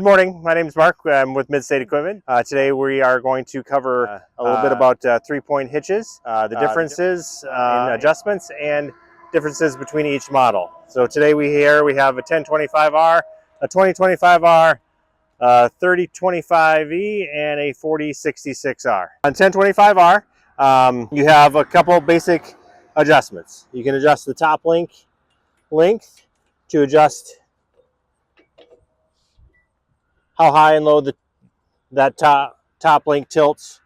morning. My name is Mark. I'm with Mid-State Equipment. Today we are going to cover a little bit about three-point hitches, the differences in adjustments, and differences between each model. So today we have a 1025R, a 2025R, 3025E, and a 4066R. On 1025R, you have a couple basic adjustments. You can adjust the top length to adjust how high and low that top link tilts,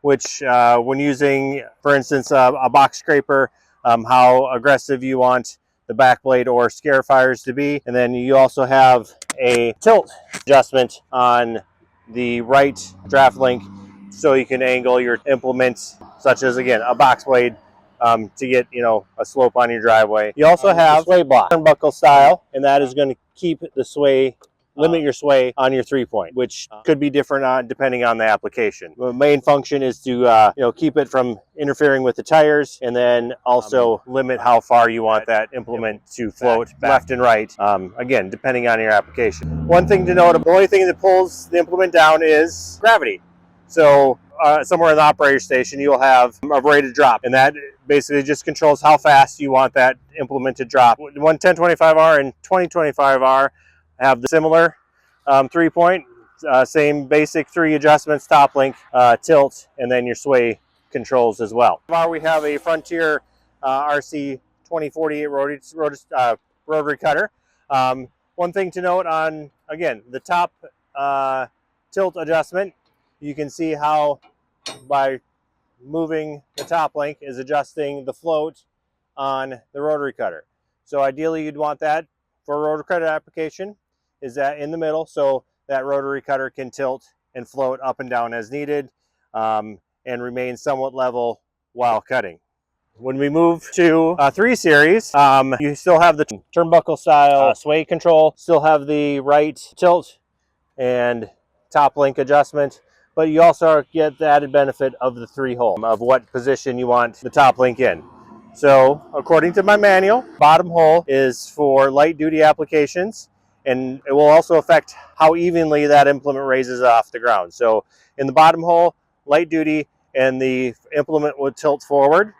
which when using, for instance, a box scraper, how aggressive you want the back blade or scare fires to be. And then you also have a tilt adjustment on the right draft link, so you can angle your implements, such as, again, a box blade, to get, a slope on your driveway. You also have sway block, turnbuckle style, and that is going to keep the sway, limit your sway on your 3-point, which could be different depending on the application. The main function is to keep it from interfering with the tires, and then also limit how far you want that implement to float left and right, again, depending on your application. One thing to note, the only thing that pulls the implement down is gravity. So somewhere in the operator station, you'll have a rated drop, and that basically just controls how fast you want that implement to drop. 1025R and 2025R have the similar 3-point, same basic 3 adjustments: top link, tilt, and then your sway controls as well. We have a Frontier RC 2048 rotary cutter. One thing to note on, again, the top tilt adjustment, you can see how by moving the top link is adjusting the float on the rotary cutter. So ideally you'd want that for a rotary cutter application, is that in the middle, so that rotary cutter can tilt and float up and down as needed, and remain somewhat level while cutting. When we move to 3 series, you still have the turnbuckle style sway control, still have the right tilt and top link adjustment, but you also get the added benefit of the 3-hole, of what position you want the top link in. So according to my manual, bottom hole is for light duty applications, and it will also affect how evenly that implement raises off the ground. So in the bottom hole, light duty, and the implement will tilt forward.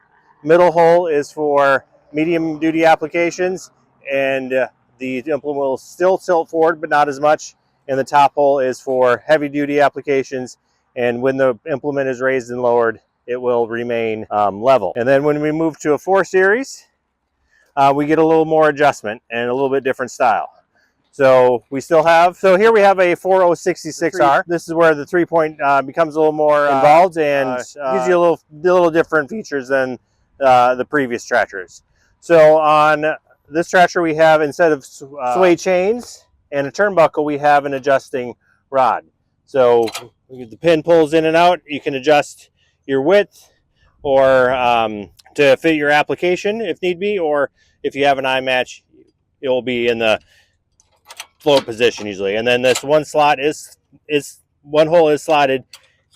Middle hole is for medium duty applications, and the implement will still tilt forward, but not as much. And the top hole is for heavy duty applications, and when the implement is raised and lowered, it will remain level. And then when we move to a 4 series, we get a little more adjustment and a little bit different style. So we still have, here we have a 4066R. This is where the 3-point becomes a little more involved, and gives you a little different features than the previous tractors. So on this tractor, we have, instead of sway chains and a turnbuckle, we have an adjusting rod. So the pin pulls in and out. You can adjust your width, or to fit your application if need be, or if you have an eye match, it will be in the float position usually. And then this one slot one hole is slotted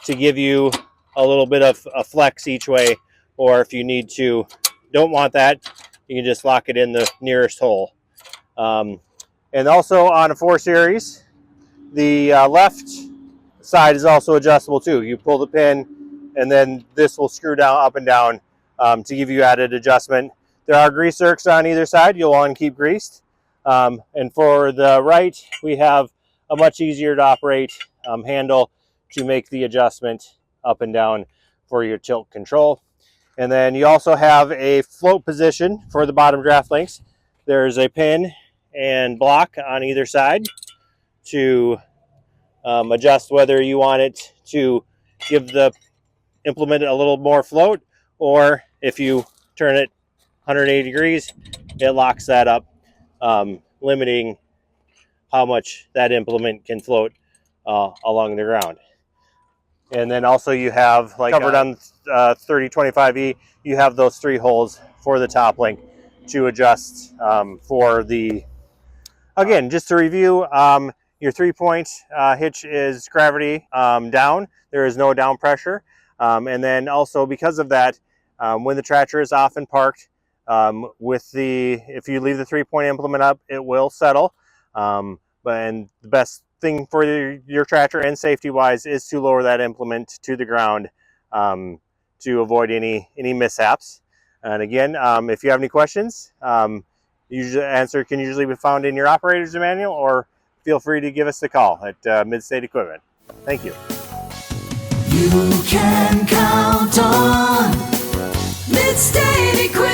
to give you a little bit of a flex each way, or if you don't want that, you can just lock it in the nearest hole. And also on a 4 series, the left side is also adjustable too. You pull the pin, and then this will screw down up and down to give you added adjustment. There are grease zerks on either side. You'll want to keep greased. And for the right, we have a much easier to operate handle to make the adjustment up and down for your tilt control. And then you also have a float position for the bottom draft links. There's a pin and block on either side to adjust whether you want it to give the implement a little more float, or if you turn it 180 degrees, it locks that up, limiting how much that implement can float along the ground. And then also you have, like covered on 3025E, you have those 3 holes for the top link to adjust for the, again, just to review, your 3-point hitch is gravity down. There is no down pressure. And then also, because of that, when the tractor is often parked, if you leave the 3-point implement up, it will settle. And the best thing for your tractor and safety wise is to lower that implement to the ground to avoid any mishaps. And again, if you have any questions, usually answer can usually be found in your operator's manual, or feel free to give us a call at Mid-State Equipment. Thank you. You can count on Mid-State Equipment.